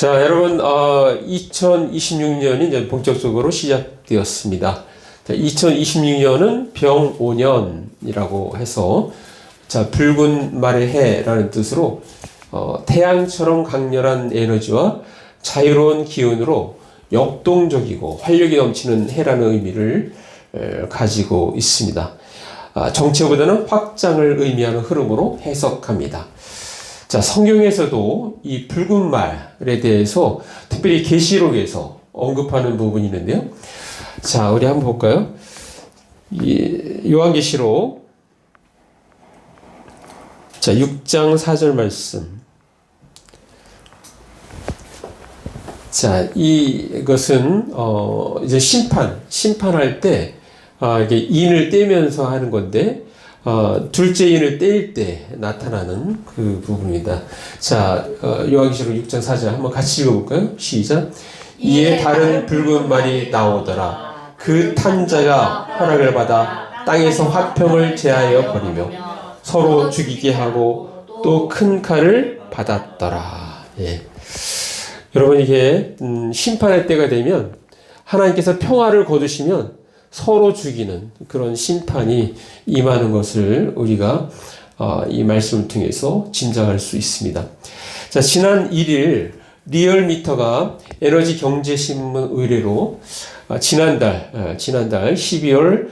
자, 여러분, 2026년이 이제 본격적으로 시작되었습니다. 자, 2026년은 병오년이라고 해서, 자, 붉은 말의 해라는 뜻으로, 태양처럼 강렬한 에너지와 자유로운 기운으로 역동적이고 활력이 넘치는 해라는 의미를 가지고 있습니다. 정체보다는 확장을 의미하는 흐름으로 해석합니다. 자, 성경에서도 이 붉은 말에 대해서 특별히 계시록에서 언급하는 부분이 있는데요. 자, 우리 한번 볼까요? 요한계시록 6장 4절 말씀. 자, 이것은 이제 심판할 때 이게 인을 떼면서 하는 건데, 둘째 인을 떼일 때 나타나는 그 부분입니다. 자, 요한계시록 6장 4절 한번 같이 읽어볼까요? 시작. 이에 다른 붉은 말이 나오더라. 그 탄 자가 허락을 받아 땅에서 화평을 제하여 버리며 서로 죽이게 하고 또 큰 칼을 받았더라. 예. 여러분, 이게 심판의 때가 되면 하나님께서 평화를 거두시면 서로 죽이는 그런 심판이 임하는 것을 우리가 이 말씀을 통해서 짐작할 수 있습니다. 자, 지난 1일 리얼미터가 에너지 경제신문 의뢰로 지난달 12월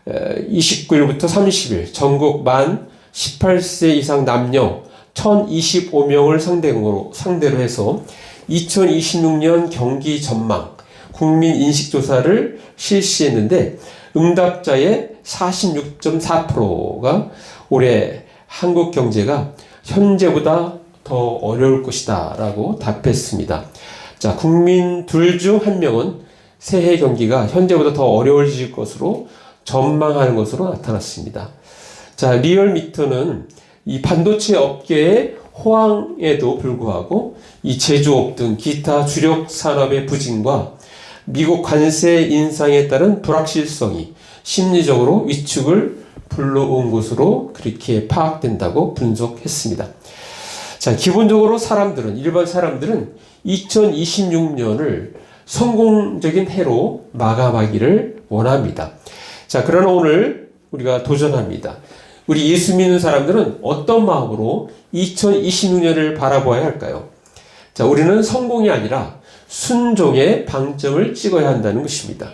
29일부터 30일 전국 만 18세 이상 남녀 1025명을 상대로 해서 2026년 경기 전망 국민 인식조사를 실시했는데 응답자의 46.4%가 올해 한국 경제가 현재보다 더 어려울 것이다 라고 답했습니다. 자, 국민 둘 중 한 명은 새해 경기가 현재보다 더 어려워질 것으로 전망하는 것으로 나타났습니다. 자, 리얼미터는 이 반도체 업계의 호황에도 불구하고 이 제조업 등 기타 주력 산업의 부진과 미국 관세 인상에 따른 불확실성이 심리적으로 위축을 불러온 것으로 그렇게 파악된다고 분석했습니다. 자, 기본적으로 일반 사람들은 2026년을 성공적인 해로 마감하기를 원합니다. 자, 그러나 오늘 우리가 도전합니다. 우리 예수 믿는 사람들은 어떤 마음으로 2026년을 바라보아야 할까요? 자, 우리는 성공이 아니라 순종의 방점을 찍어야 한다는 것입니다.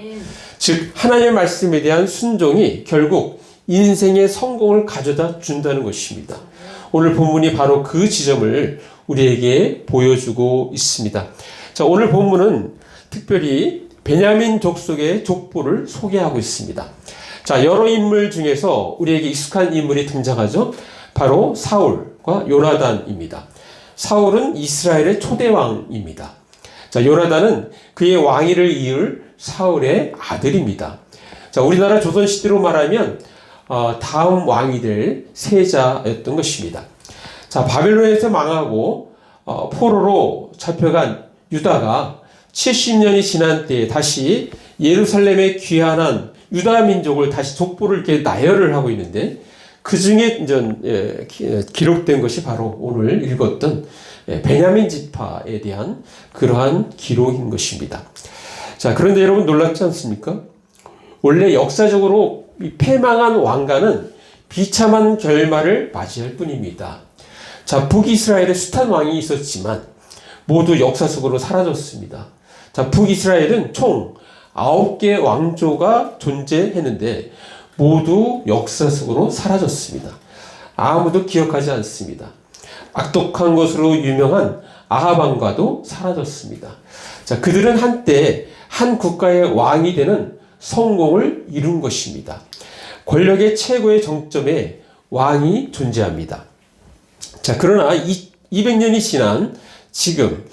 즉, 하나님의 말씀에 대한 순종이 결국 인생의 성공을 가져다 준다는 것입니다. 오늘 본문이 바로 그 지점을 우리에게 보여주고 있습니다. 자, 오늘 본문은 특별히 베냐민 족속의 족보를 소개하고 있습니다. 자, 여러 인물 중에서 우리에게 익숙한 인물이 등장하죠. 바로 사울과 요나단입니다. 사울은 이스라엘의 초대왕입니다. 자, 요나단은 그의 왕위를 이을 사울의 아들입니다. 자, 우리나라 조선시대로 말하면 다음 왕이 될 세자였던 것입니다. 자, 바벨론에서 망하고 포로로 잡혀간 유다가 70년이 지난 때에 다시 예루살렘에 귀환한 유다 민족을 다시 족보를 이렇게 나열을 하고 있는데 그 중에 이제 기록된 것이 바로 오늘 읽었던 베냐민 지파에 대한 그러한 기록인 것입니다. 자, 그런데 여러분 놀랍지 않습니까? 원래 역사적으로 이 패망한 왕가는 비참한 결말을 맞이할 뿐입니다. 자, 북이스라엘에 숱한 왕이 있었지만 모두 역사 속으로 사라졌습니다. 자, 북이스라엘은 총 9개 왕조가 존재했는데 모두 역사 속으로 사라졌습니다. 아무도 기억하지 않습니다. 악독한 것으로 유명한 아합 왕과도 사라졌습니다. 자, 그들은 한때 한 국가의 왕이 되는 성공을 이룬 것입니다. 권력의 최고의 정점에 왕이 존재합니다. 자, 그러나 200년이 지난 지금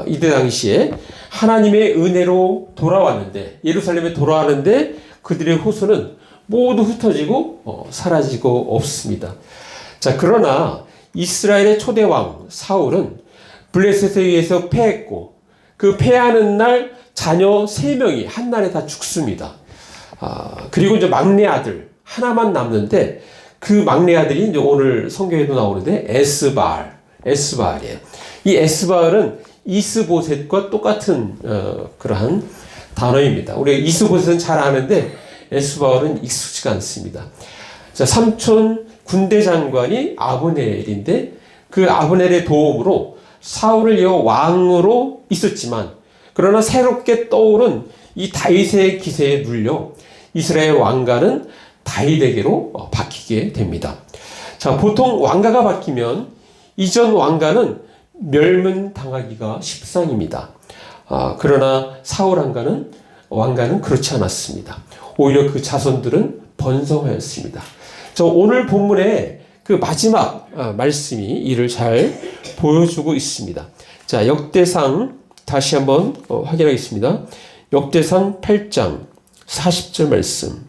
이때 당시에 하나님의 은혜로 돌아왔는데 예루살렘에 돌아왔는데 그들의 후손은 모두 흩어지고 사라지고 없습니다. 자, 그러나 이스라엘의 초대왕 사울은 블레셋에 의해서 패했고 그 패하는 날 자녀 3명이 한날에 다 죽습니다. 그리고 이제 막내 아들 하나만 남는데 그 막내 아들이 이제 오늘 성경에도 나오는데 에스바알이에요. 이 에스바알은 이스보셋과 똑같은 그러한 단어입니다. 우리가 이스보셋은 잘 아는데 에스바울은 익숙지가 않습니다. 자, 삼촌 군대 장관이 아브넬인데 그 아브넬의 도움으로 사울을 이어 왕으로 있었지만 그러나 새롭게 떠오른 이 다윗의 기세에 눌려 이스라엘 왕가는 다윗에게로 바뀌게 됩니다. 자, 보통 왕가가 바뀌면 이전 왕가는 멸문당하기가 십상입니다. 그러나 사울 왕가는 그렇지 않았습니다. 오히려 그 자손들은 번성하였습니다. 오늘 본문의 그 마지막 말씀이 이를 잘 보여주고 있습니다. 자, 역대상 다시 한번 확인하겠습니다. 역대상 8장 40절 말씀.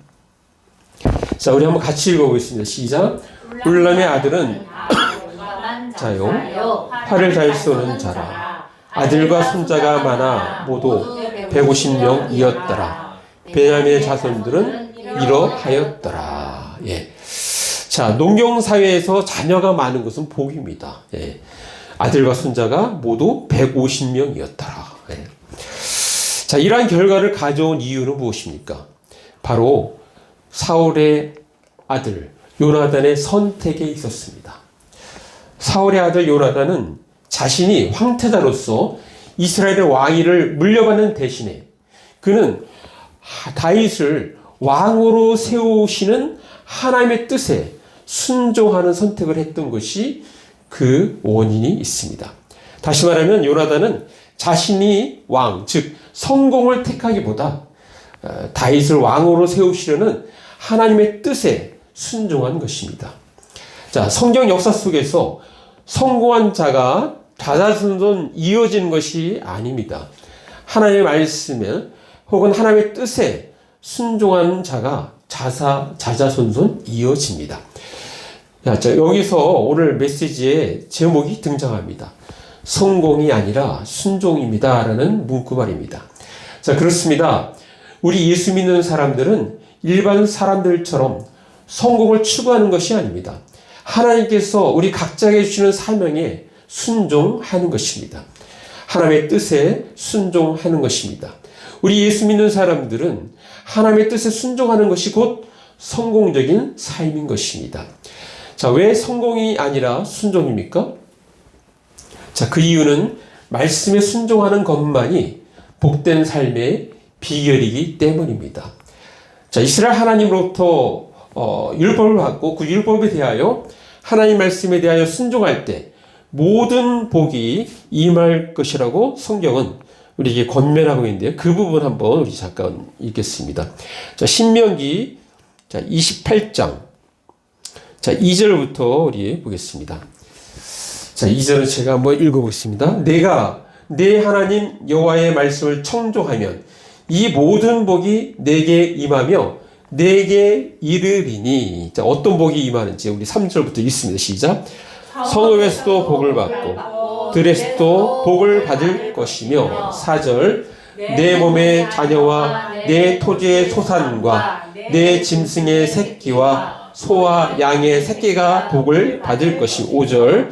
자, 우리 한번 같이 읽어보겠습니다. 시작. 울람의 아들은 자요, 활을 잘 쏘는 자라. 아들과 손자가 많아 모두 150명이었더라. 베냐민의 자손들은 이러하였더라. 예. 자, 농경사회에서 자녀가 많은 것은 복입니다. 예. 아들과 손자가 모두 150명이었더라. 예. 자, 이러한 결과를 가져온 이유는 무엇입니까? 바로 사울의 아들 요나단의 선택에 있었습니다. 사울의 아들 요나단은 자신이 황태자로서 이스라엘의 왕위를 물려받는 대신에 그는 다윗을 왕으로 세우시는 하나님의 뜻에 순종하는 선택을 했던 것이 그 원인이 있습니다. 다시 말하면 요나단은 자신이 왕, 즉 성공을 택하기보다 다윗을 왕으로 세우시려는 하나님의 뜻에 순종한 것입니다. 자, 성경 역사 속에서 성공한 자가 자자손손 이어지는 것이 아닙니다. 하나님의 말씀에 혹은 하나님의 뜻에 순종하는 자가 자자손손 이어집니다. 자, 여기서 오늘 메시지의 제목이 등장합니다. 성공이 아니라 순종입니다. 라는 문구말입니다. 자, 그렇습니다. 우리 예수 믿는 사람들은 일반 사람들처럼 성공을 추구하는 것이 아닙니다. 하나님께서 우리 각자에게 주시는 사명에 순종하는 것입니다. 하나님의 뜻에 순종하는 것입니다. 우리 예수 믿는 사람들은 하나님의 뜻에 순종하는 것이 곧 성공적인 삶인 것입니다. 자, 왜 성공이 아니라 순종입니까? 자, 그 이유는 말씀에 순종하는 것만이 복된 삶의 비결이기 때문입니다. 자, 이스라엘 하나님으로부터 율법을 받고 그 율법에 대하여 하나님 말씀에 대하여 순종할 때 모든 복이 임할 것이라고 성경은 우리에게 권면하고 있는데요. 그 부분 한번 우리 잠깐 읽겠습니다. 자, 신명기 28장 2절부터 우리 보겠습니다. 자, 2절은 제가 한번 읽어보겠습니다. 내가 내 하나님 여호와의 말씀을 청종하면 이 모든 복이 내게 임하며 내게 이르리니. 자, 어떤 복이 임하는지 우리 3절부터 읽습니다. 시작. 성읍에서도 복을 받고 들에서도 복을 받을 것이며 4절. 내 몸의 자녀와 내 토지의 소산과 내 짐승의 새끼와 소와 양의 새끼가 복을 받을 것이 5절.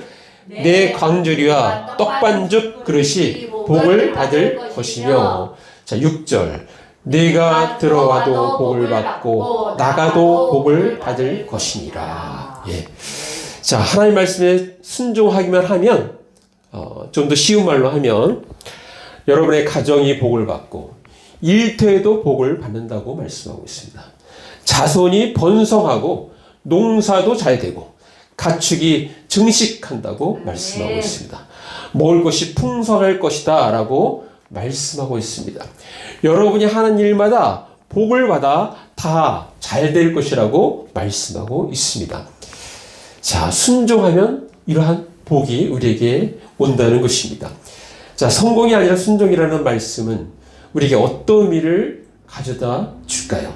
내 광주리와 떡반죽 그릇이 복을 받을 것이며. 자, 6절. 내가 들어와도 복을 받고 나가도 복을 받을 것이니라. 예. 자, 하나님 말씀에 순종하기만 하면 좀 더 쉬운 말로 하면 여러분의 가정이 복을 받고 일터에도 복을 받는다고 말씀하고 있습니다. 자손이 번성하고 농사도 잘 되고 가축이 증식한다고 말씀하고 있습니다. 먹을 것이 풍성할 것이다 라고 말씀하고 있습니다. 여러분이 하는 일마다 복을 받아 다 잘 될 것이라고 말씀하고 있습니다. 자, 순종하면 이러한 복이 우리에게 온다는 것입니다. 자, 성공이 아니라 순종이라는 말씀은 우리에게 어떤 의미를 가져다 줄까요?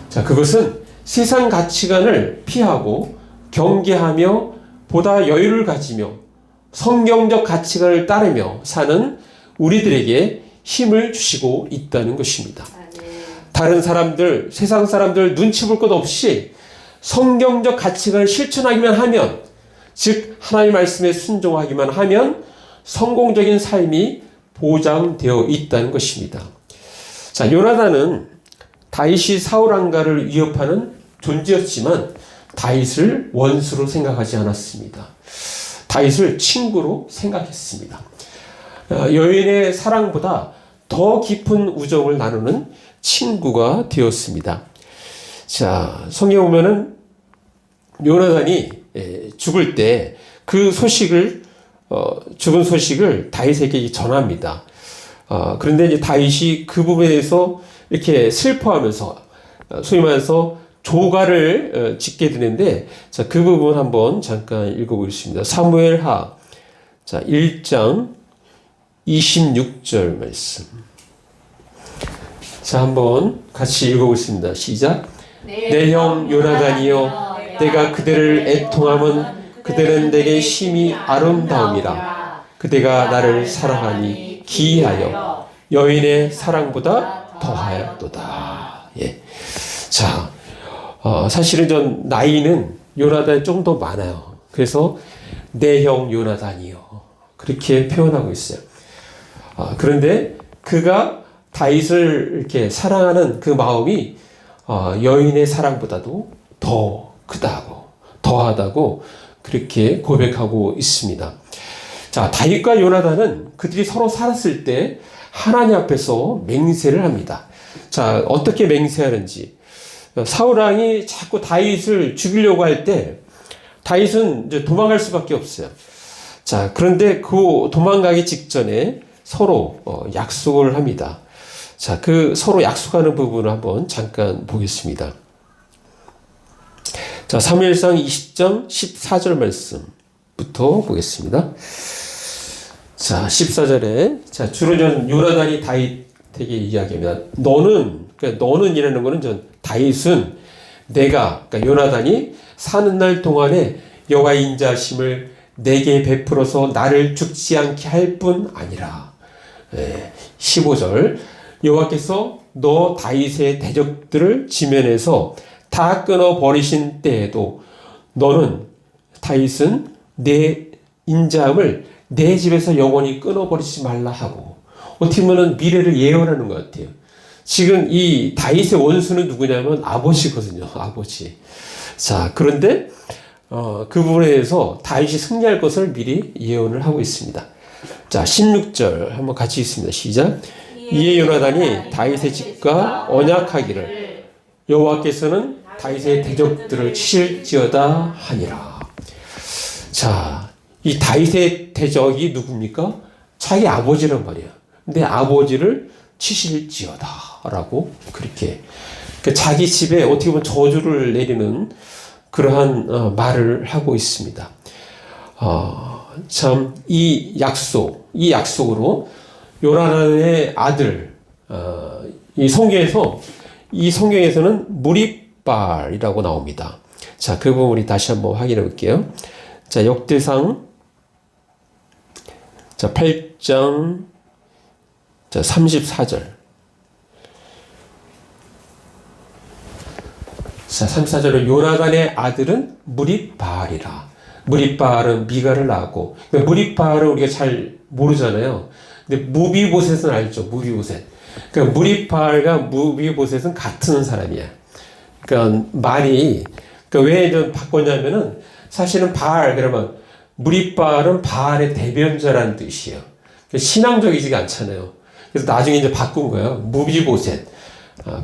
자, 그것은 세상 가치관을 피하고 경계하며 보다 여유를 가지며 성경적 가치관을 따르며 사는 우리들에게 힘을 주시고 있다는 것입니다. 다른 사람들, 세상 사람들 눈치 볼 것 없이 성경적 가치관을 실천하기만 하면, 즉 하나님의 말씀에 순종하기만 하면 성공적인 삶이 보장되어 있다는 것입니다. 자, 요나단은 다윗이 사울 왕가를 위협하는 존재였지만 다윗을 원수로 생각하지 않았습니다. 다윗을 친구로 생각했습니다. 여인의 사랑보다 더 깊은 우정을 나누는 친구가 되었습니다. 자, 성경에 보면은 요나단이 죽을 때 그 소식을 죽은 소식을 다윗에게 전합니다. 그런데 이제 다윗이 그 부분에 대해서 이렇게 슬퍼하면서 소위 말해서 조가를 짓게 되는데, 자, 그 부분 한번 잠깐 읽어보겠습니다. 사무엘하, 자, 1장 26절 말씀. 자, 한번 같이 읽어보겠습니다. 시작. 내 형 요나단이여, 내가 그대를 애통함은 그대는 내게 심히 아름다움이라. 그대가 나를 사랑하니 기이하여 여인의 사랑보다 더하였도다. 예. 자, 사실은 전 나이는 요나단이 좀 더 많아요. 그래서 내 형 요나단이요, 그렇게 표현하고 있어요. 그런데 그가 다윗을 이렇게 사랑하는 그 마음이 여인의 사랑보다도 더 크다고, 더하다고 그렇게 고백하고 있습니다. 자, 다윗과 요나단은 그들이 서로 살았을 때 하나님 앞에서 맹세를 합니다. 자, 어떻게 맹세하는지. 사울 왕이 자꾸 다윗을 죽이려고 할 때 다윗은 이제 도망갈 수밖에 없어요. 자, 그런데 그 도망가기 직전에 서로 약속을 합니다. 자, 그 서로 약속하는 부분을 한번 잠깐 보겠습니다. 자, 사무엘상 20장 14절 말씀부터 보겠습니다. 자, 14절에, 자, 주로 전 요나단이 다윗에게 이야기합니다. 너는 이라는 거는 전 다윗은 내가, 그러니까 요나단이 사는 날 동안에 여호와의 인자하심을 내게 베풀어서 나를 죽지 않게 할 뿐 아니라. 15절, 여호와께서 너 다윗의 대적들을 지면에서 다 끊어버리신 때에도 너는, 다윗은 내 인자함을 내 집에서 영원히 끊어버리지 말라 하고, 어떻게 보면 미래를 예언하는 것 같아요. 지금 이 다윗의 원수는 누구냐면 아버지거든요. 아버지. 자, 그런데 그 부분에 대해서 다윗이 승리할 것을 미리 예언을 하고 있습니다. 자, 16절 한번 같이 읽습니다. 시작. 이에 요나단이 다윗의 집과 언약하기를 여호와께서는 다윗의 대적들을 치실지어다 하니라. 자, 이 다윗의 대적이 누굽니까? 자기 아버지란 말이야. 근데 아버지를 치실지어다 라고 그렇게, 그러니까 자기 집에 어떻게 보면 저주를 내리는 그러한 말을 하고 있습니다. 참, 이 약속으로 요나단의 아들, 이 성경에서는 무리발이라고 나옵니다. 자, 그 부분 우리 다시 한번 확인해 볼게요. 자, 역대상, 자, 8장, 자, 34절. 자, 34절은 요나단의 아들은 무리발이라. 무리발은 미가를 낳았고, 무리발은 우리가 잘 모르잖아요. 근데 무비보셋은 알죠. 무비보셋. 그러니까 무리발과 무비보셋은 같은 사람이야. 그러니까 말이, 그러니까 왜 좀 바꿨냐면은 사실은 바알, 그러면 무리발은 바알의 대변자라는 뜻이에요. 신앙적이지가 않잖아요. 그래서 나중에 이제 바꾼 거예요. 무비보셋,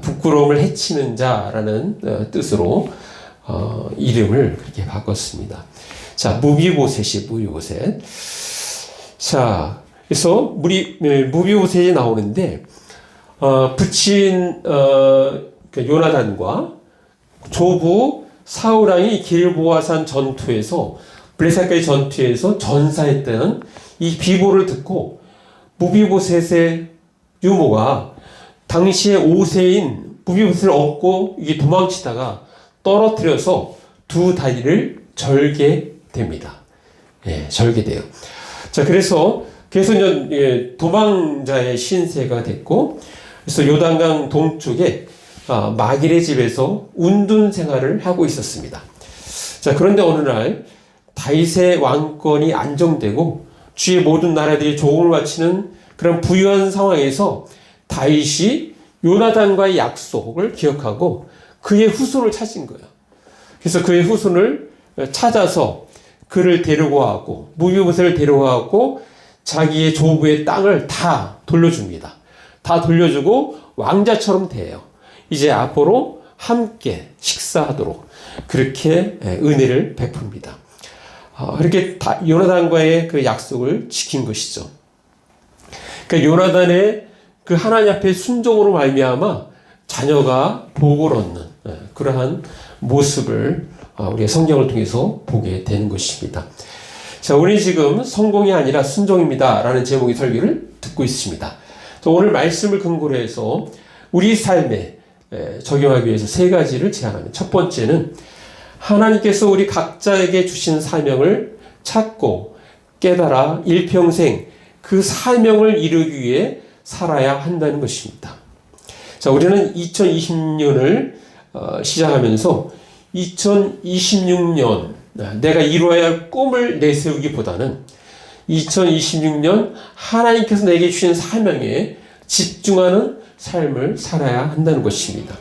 부끄러움을 해치는 자라는 뜻으로 이름을 그렇게 바꿨습니다. 자, 무비보셋. 자, 그래서 무비보셋이 나오는데 부친 요나단과 조부 사울 왕이 길보아산 전투에서, 블레셋과의 전투에서 전사했다는 이 비보를 듣고 무비보셋의 유모가 당시에 5세인 무비보셋을 얻고 이게 도망치다가 떨어뜨려서 두 다리를 절개됩니다. 예, 절개돼요. 자, 그래서 도망자의 신세가 됐고, 그래서 요단강 동쪽에 마길의 집에서 운둔 생활을 하고 있었습니다. 자, 그런데 어느 날 다윗의 왕권이 안정되고 주의 모든 나라들이 조공을 바치는 그런 부유한 상황에서 다윗이 요나단과의 약속을 기억하고 그의 후손을 찾은 거예요. 그래서 그의 후손을 찾아서 그를 데려가고 무비보셋을 데려가고 자기의 조부의 땅을 다 돌려줍니다. 다 돌려주고 왕자처럼 대해요. 이제 앞으로 함께 식사하도록 그렇게 은혜를 베풉니다. 이렇게 요나단과의 그 약속을 지킨 것이죠. 그러니까 요나단의 그 하나님 앞에 순종으로 말미암아 자녀가 복을 얻는 그러한 모습을 우리가 성경을 통해서 보게 되는 것입니다. 자, 우리 지금 성공이 아니라 순종입니다 라는 제목의 설교를 듣고 있습니다. 오늘 말씀을 근거로 해서 우리 삶에 적용하기 위해서 세 가지를 제안합니다. 첫 번째는 하나님께서 우리 각자에게 주신 사명을 찾고 깨달아 일평생 그 사명을 이루기 위해 살아야 한다는 것입니다. 자, 우리는 2020년을 시작하면서 2026년 내가 이루어야 할 꿈을 내세우기보다는 2026년 하나님께서 내게 주신 사명에 집중하는 삶을 살아야 한다는 것입니다.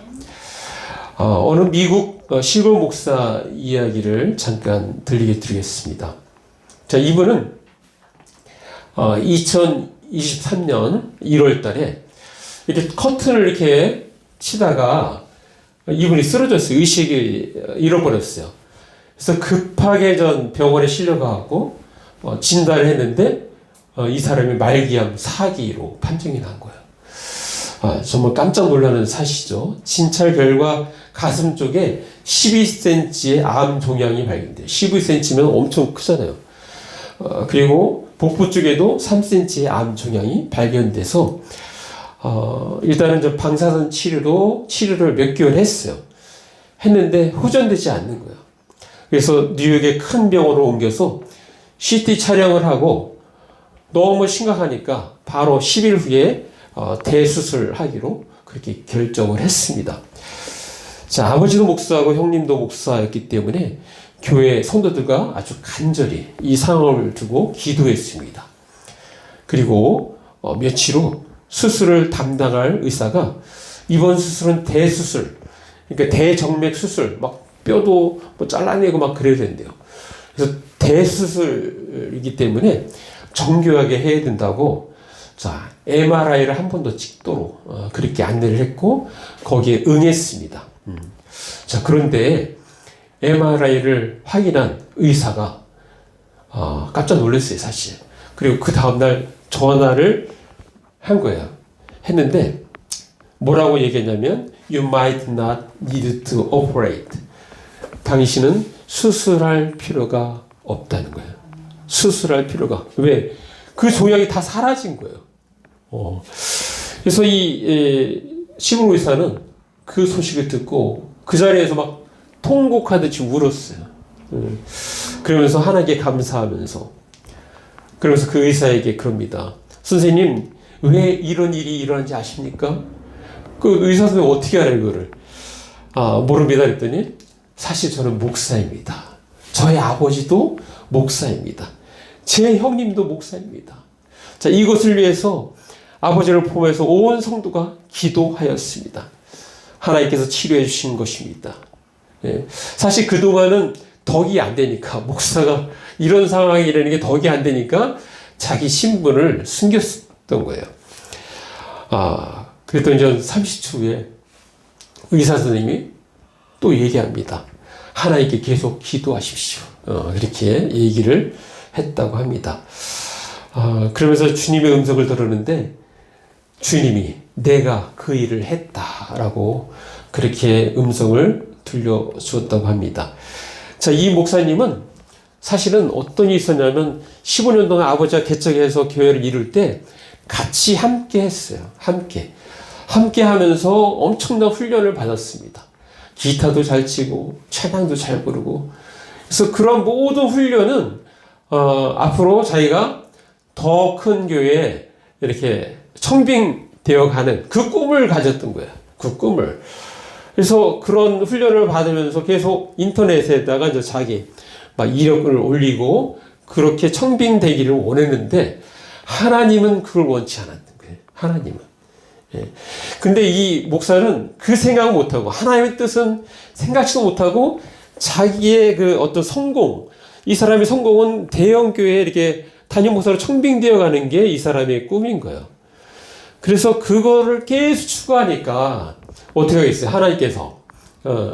어느 미국 시골 목사 이야기를 잠깐 드리겠습니다. 자, 이분은 2023년 1월 달에 이렇게 커튼을 이렇게 치다가 이분이 쓰러졌어요. 의식을 잃어버렸어요. 그래서 급하게 병원에 실려가고 진단을 했는데 이 사람이 말기암 4기로 판정이 난 거예요. 정말 깜짝 놀라는 사실이죠. 진찰 결과 가슴 쪽에 12cm의 암 종양이 발견돼요. 12cm면 엄청 크잖아요. 그리고 복부 쪽에도 3cm의 암 종양이 발견돼서 일단은 방사선 치료를 몇 개월 했어요. 했는데 호전되지 않는 거예요. 그래서 뉴욕의 큰 병원으로 옮겨서 CT 촬영을 하고 너무 심각하니까 바로 10일 후에 대수술하기로 그렇게 결정을 했습니다. 자, 아버지도 목사하고 형님도 목사였기 때문에 교회 성도들과 아주 간절히 이 상황을 두고 기도했습니다. 그리고 며칠 후 수술을 담당할 의사가 이번 수술은 대수술, 그러니까 대정맥 수술, 막 뼈도 잘라내고 막 그래야 된대요. 그래서 대수술이기 때문에 정교하게 해야 된다고 자, MRI를 한 번 더 찍도록 그렇게 안내를 했고 거기에 응했습니다. 자, 그런데 MRI를 확인한 의사가 깜짝 놀랐어요, 사실. 그리고 그 다음날 전화를 한 거예요. 했는데 뭐라고 얘기했냐면 You might not need to operate. 당신은 수술할 필요가 없다는 거예요. 수술할 필요가. 왜? 그 종양이 다 사라진 거예요. 그래서 이 시골 의사는 그 소식을 듣고 그 자리에서 막 통곡하듯이 울었어요. 그러면서 하나님께 감사하면서 그러면서 그 의사에게 그럽니다. 선생님, 왜 이런 일이 일어난지 아십니까? 그 의사 선생님 어떻게 알아요, 이거를? 모릅니다. 그랬더니 사실 저는 목사입니다. 저의 아버지도 목사입니다. 제 형님도 목사입니다. 자, 이것을 위해서 아버지를 포함해서 온 성도가 기도하였습니다. 하나님께서 치료해 주신 것입니다. 사실 그동안은 덕이 안 되니까, 목사가 이런 상황에 이르는 게 덕이 안 되니까 자기 신분을 숨겼던 거예요. 그랬더니 전 30초 후에 의사 선생님이 또 얘기합니다. 하나님께 계속 기도하십시오. 이렇게 얘기를 했다고 합니다. 그러면서 주님의 음성을 들었는데 주님이 내가 그 일을 했다라고 그렇게 음성을 들려주었다고 합니다. 자, 이 목사님은 사실은 어떤 일이 있었냐면 15년 동안 아버지가 개척해서 교회를 이룰 때 같이 함께 했어요. 함께 하면서 엄청난 훈련을 받았습니다. 기타도 잘 치고 찬양도 잘 부르고. 그래서 그런 모든 훈련은 앞으로 자기가 더 큰 교회에 이렇게 청빙되어 가는 그 꿈을 가졌던 거예요. 그 꿈을. 그래서 그런 훈련을 받으면서 계속 인터넷에다가 이제 자기 막 이력을 올리고 그렇게 청빙되기를 원했는데 하나님은 그걸 원치 않았던 거예요. 하나님은. 예. 근데 이 목사는 그 생각을 못하고 하나님의 뜻은 생각지도 못하고 자기의 그 어떤 성공, 이 사람의 성공은 대형교회에 이렇게 담임 목사로 청빙되어 가는 게 이 사람의 꿈인 거예요. 그래서 그거를 계속 추구하니까 어떻게 하겠어요? 하나님께서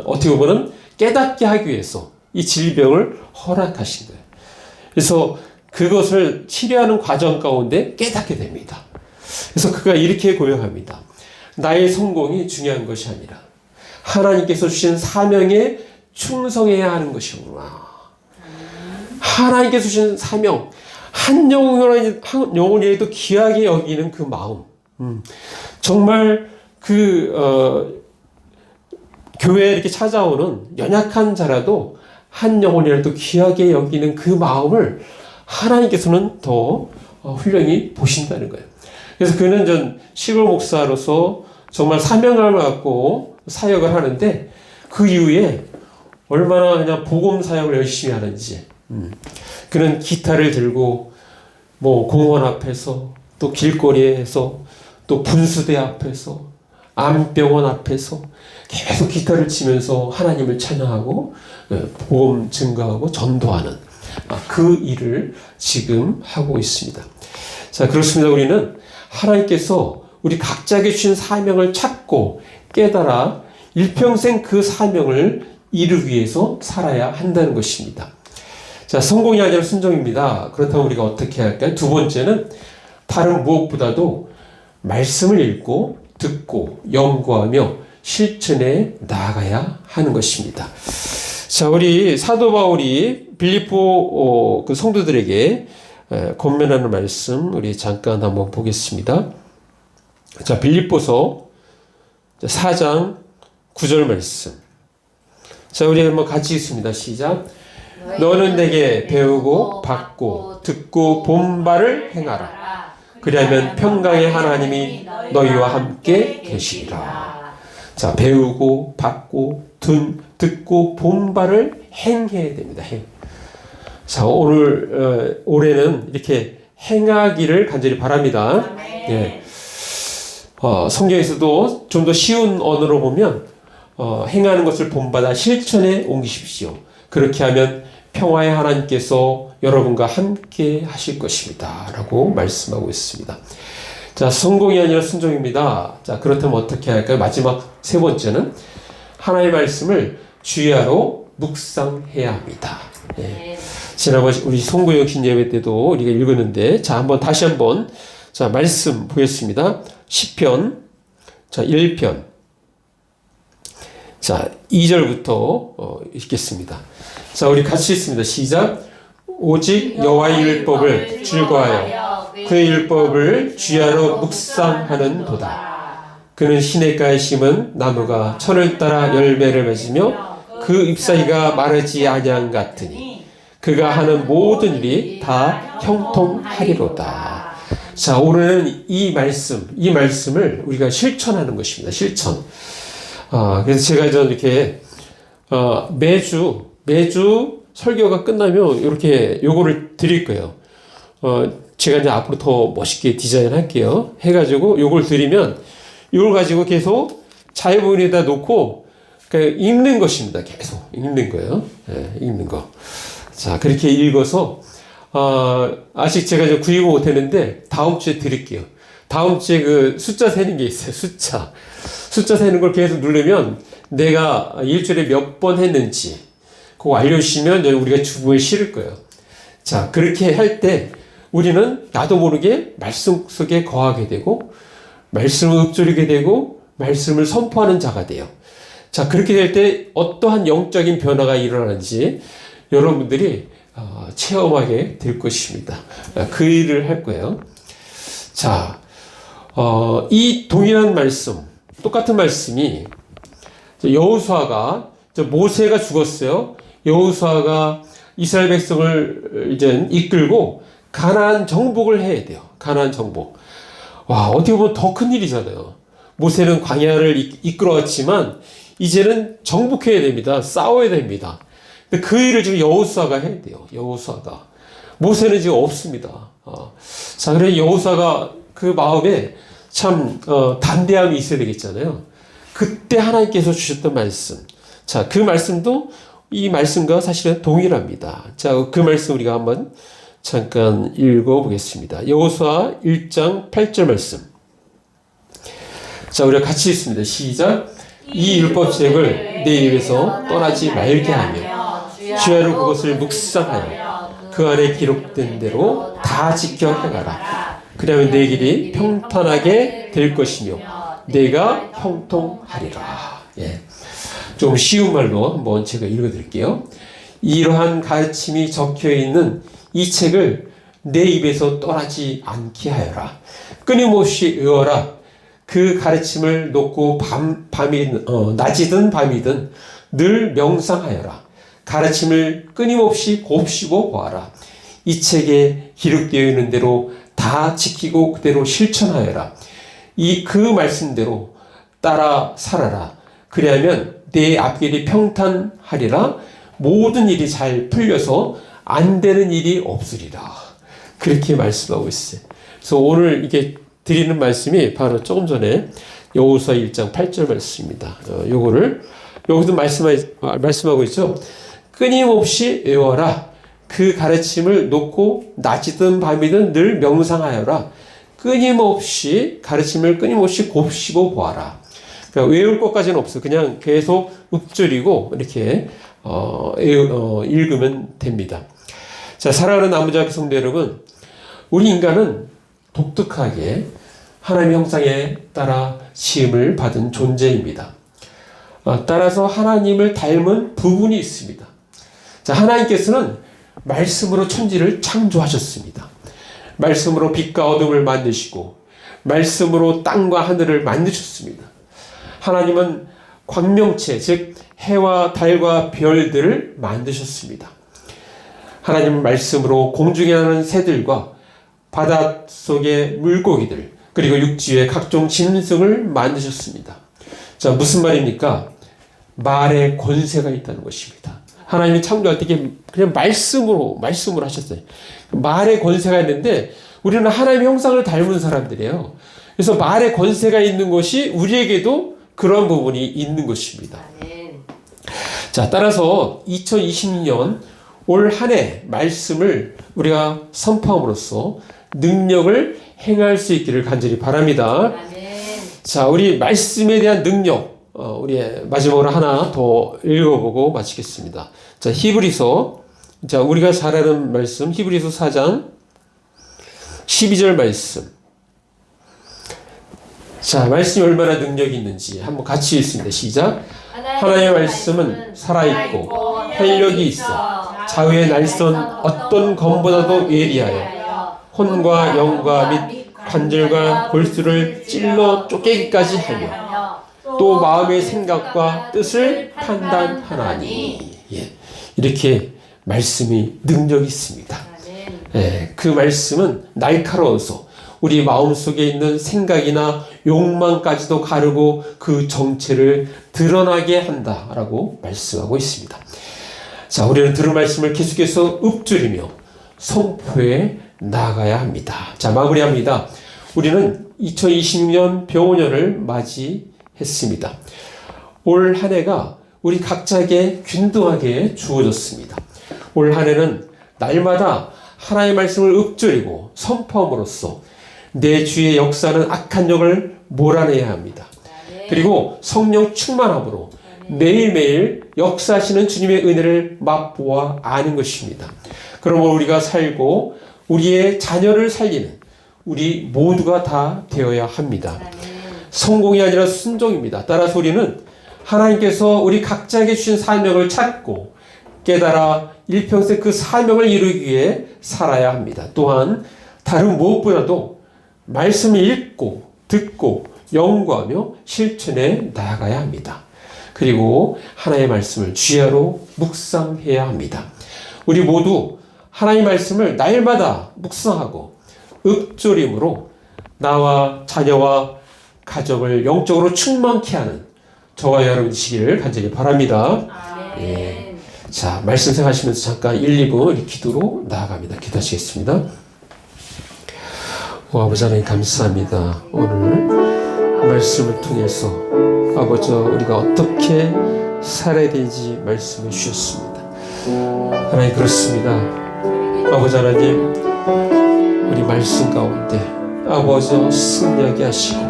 어떻게 보면 깨닫게 하기 위해서 이 질병을 허락하신 거예요. 그래서 그것을 치료하는 과정 가운데 깨닫게 됩니다. 그래서 그가 이렇게 고백합니다. 나의 성공이 중요한 것이 아니라 하나님께서 주신 사명에 충성해야 하는 것이구나. 하나님께서 주신 사명, 한 영혼이라도 귀하게 여기는 그 마음. 정말 교회에 이렇게 찾아오는 연약한 자라도 한 영혼이라도 귀하게 여기는 그 마음을 하나님께서는 더 훌륭히 보신다는 거예요. 그래서 그는 전 시골 목사로서 정말 사명감을 갖고 사역을 하는데 그 이후에 얼마나 그냥 복음 사역을 열심히 하는지. 그는 기타를 들고 뭐 공원 앞에서 또 길거리에서 또 분수대 앞에서 암병원 앞에서 계속 기타를 치면서 하나님을 찬양하고 복음 증거하고 전도하는 그 일을 지금 하고 있습니다. 자, 그렇습니다. 우리는 하나님께서 우리 각자에게 주신 사명을 찾고 깨달아 일평생 그 사명을 이루기 위해서 살아야 한다는 것입니다. 자, 성공이 아니라 순종입니다. 그렇다면 우리가 어떻게 할까요? 두 번째는 다른 무엇보다도 말씀을 읽고 듣고 연구하며 실천해 나아가야 하는 것입니다. 자, 우리 사도 바울이 빌립보 그 성도들에게 권면하는 말씀 우리 잠깐 한번 보겠습니다. 자, 빌립보서 4장 9절 말씀. 자, 우리 한번 같이 읽습니다. 시작. 너는 내게 배우고 받고 듣고 본 바를 행하라. 그리하면 평강의 하나님이 너희와 함께 계시리라. 자, 배우고 받고 듣고 본 바를 행해야 됩니다. 자, 올해는 이렇게 행하기를 간절히 바랍니다. 예. 성경에서도 좀 더 쉬운 언어로 보면 행하는 것을 본받아 실천에 옮기십시오. 그렇게 하면 평화의 하나님께서 여러분과 함께 하실 것입니다. 라고 말씀하고 있습니다. 자, 성공이 아니라 순종입니다. 자, 그렇다면 어떻게 할까요? 마지막 세 번째는 하나님의 말씀을 주야로 묵상해야 합니다. 예. 지난번 우리 송구영 신예배 때도 우리가 읽었는데, 자, 다시 한번, 자, 말씀 보겠습니다. 시편, 자, 1편. 자, 2절부터 읽겠습니다. 자, 우리 같이 읽습니다. 시작. 오직 여호와의 율법을 즐거워하여 그의 율법을 주야로 묵상하는도다. 그는 시냇가에 심은 나무가 천을 따라 열매를 맺으며 그 잎사귀가 마르지 아니한 같으니 그가 하는 모든 일이 다 형통하리로다. 자, 오늘은 이 말씀을 우리가 실천하는 것입니다. 실천. 그래서 제가 이렇게 매주 설교가 끝나면 이렇게 요거를 드릴 거예요. 제가 이제 앞으로 더 멋있게 디자인할게요. 해가지고 요걸 드리면 요걸 가지고 계속 자유분에다 놓고 읽는 것입니다. 계속 읽는 거예요. 네, 읽는 거. 자, 그렇게 읽어서 아직 제가 좀 구입을 못했는데 다음 주에 드릴게요. 다음 주에 그 숫자 세는 게 있어요. 숫자 세는 걸 계속 누르면 내가 일주일에 몇 번 했는지 그거 알려주시면 우리가 주부에 실을 거예요. 자, 그렇게 할 때 우리는 나도 모르게 말씀 속에 거하게 되고 말씀을 읊조리게 되고 말씀을 선포하는 자가 돼요. 자, 그렇게 될 때 어떠한 영적인 변화가 일어나는지 여러분들이 체험하게 될 것입니다. 그 일을 할 거예요. 자, 이 동일한 말씀, 똑같은 말씀이 여호수아가 모세가 죽었어요. 여호수아가 이스라엘 백성을 이제 이끌고 가나안 정복을 해야 돼요. 가나안 정복. 와, 어떻게 보면 더 큰 일이잖아요. 모세는 광야를 이끌어왔지만 이제는 정복해야 됩니다. 싸워야 됩니다. 근데 그 일을 지금 여호수아가 해야 돼요. 여호수아가. 모세는 지금 없습니다. 자, 그래 여호수아가 그 마음에 참 담대함이 있어야 되겠잖아요. 그때 하나님께서 주셨던 말씀. 자, 그 말씀도 이 말씀과 사실은 동일합니다. 자, 그 말씀 우리가 한번 잠깐 읽어보겠습니다. 여호수아 1장 8절 말씀. 자, 우리가 같이 읽습니다. 시작. 이 율법책을 내 입에서 떠나지 말게 하며 주야로 그것을 묵상하여 그 안에 기록된 대로 다 지켜 행하라. 그러면 내 길이 평탄하게 될 것이며 내가 형통하리라. 예. 좀 쉬운 말로 한번 제가 읽어드릴게요. 이러한 가르침이 적혀 있는 이 책을 내 입에서 떠나지 않게 하여라. 끊임없이 외워라. 그 가르침을 놓고 낮이든 밤이든 늘 명상하여라. 가르침을 끊임없이 곱씹어 보아라. 이 책에 기록되어 있는 대로 다 지키고 그대로 실천하여라. 그 말씀대로 따라 살아라. 그리하면 내 앞길이 평탄하리라. 모든 일이 잘 풀려서 안 되는 일이 없으리라. 그렇게 말씀하고 있어요. 그래서 오늘 이게 드리는 말씀이 바로 조금 전에 여호수아 1장 8절 말씀입니다. 요거를 여기도 말씀하고 있죠. 끊임없이 외워라. 그 가르침을 놓고 낮이든 밤이든 늘 명상하여라. 끊임없이 가르침을 끊임없이 곱씹어 보아라. 그러니까 외울 것까지는 없어. 그냥 계속 읊조리고 이렇게 읽으면 됩니다. 자, 사랑하는 나무자교 성도 여러분, 우리 인간은 독특하게 하나님의 형상에 따라 지음을 받은 존재입니다. 따라서 하나님을 닮은 부분이 있습니다. 자, 하나님께서는 말씀으로 천지를 창조하셨습니다. 말씀으로 빛과 어둠을 만드시고 말씀으로 땅과 하늘을 만드셨습니다. 하나님은 광명체, 즉 해와 달과 별들을 만드셨습니다. 하나님 말씀으로 공중에 나는 새들과 바닷속의 물고기들, 그리고 육지의 각종 짐승을 만드셨습니다. 자, 무슨 말입니까? 말에 권세가 있다는 것입니다. 하나님이 창조할 때 그냥 말씀으로 하셨어요. 말에 권세가 있는데 우리는 하나님의 형상을 닮은 사람들이에요. 그래서 말에 권세가 있는 것이 우리에게도 그런 부분이 있는 것입니다. 자, 따라서 2020년 올 한 해 말씀을 우리가 선포함으로써 능력을 행할 수 있기를 간절히 바랍니다. 자, 우리 말씀에 대한 능력, 우리 마지막으로 하나 더 읽어보고 마치겠습니다. 자, 히브리서, 자, 우리가 잘 아는 말씀, 히브리서 4장 12절 말씀. 자, 말씀이 얼마나 능력이 있는지 한번 같이 읽습니다. 시작. 하나님의 말씀은 살아있고 활력이 있어 좌우의 날선 어떤 검보다도 예리하여 혼과 영과 및 관절과 골수를 찔러 쪼개기까지 하며 또 마음의 생각과 뜻을 판단하나니. 예, 이렇게 말씀이 능력이 있습니다. 예, 그 말씀은 날카로워서 우리 마음속에 있는 생각이나 욕망까지도 가르고 그 정체를 드러나게 한다라고 말씀하고 있습니다. 자, 우리는 들은 말씀을 계속해서 읊조리며 선포해 나가야 합니다. 자, 마무리합니다. 우리는 2026년 병원년을 맞이했습니다. 올 한 해가 우리 각자에게 균등하게 주어졌습니다. 올 한 해는 날마다 하나님의 말씀을 읊조리고 선포함으로써 내 주의 역사는 악한 영을 몰아내야 합니다. 그리고 성령 충만함으로 매일매일 역사하시는 주님의 은혜를 맛보아 아는 것입니다. 그러므로 우리가 살고 우리의 자녀를 살리는 우리 모두가 다 되어야 합니다. 성공이 아니라 순종입니다. 따라서 우리는 하나님께서 우리 각자에게 주신 사명을 찾고 깨달아 일평생 그 사명을 이루기 위해 살아야 합니다. 또한 다른 무엇보다도 말씀을 읽고 듣고 연구하며 실천해 나아가야 합니다. 그리고 하나님의 말씀을 주야로 묵상해야 합니다. 우리 모두 하나님의 말씀을 날마다 묵상하고 읊조림으로 나와 자녀와 가정을 영적으로 충만케 하는 저와 여러분 되시기를 간절히 바랍니다. 예. 자, 말씀 생각하시면서 잠깐 1, 2분 기도로 나아갑니다. 기도하시겠습니다. 아버지 하나님 감사합니다. 오늘 말씀을 통해서 아버지 우리가 어떻게 살아야 되는지 말씀을 주셨습니다. 하나님 그렇습니다. 아버지 하나님 우리 말씀 가운데 아버지 승리하게 하시고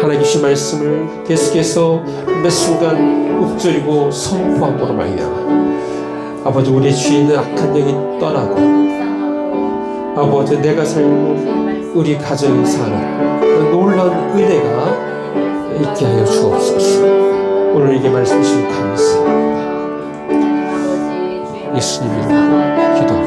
하나님 주신 말씀을 계속해서 매 순간 읊조리고 선포함으로 말미암아 아버지 우리의 주위에 있는 악한 영이 떠나고 아버지 내가 살고 우리 가정이 사는 놀라운 은혜가 있게 하여 주옵소서. 오늘 이게 말씀 주시니 감사합니다. 예수님 이름으로 기도합니다.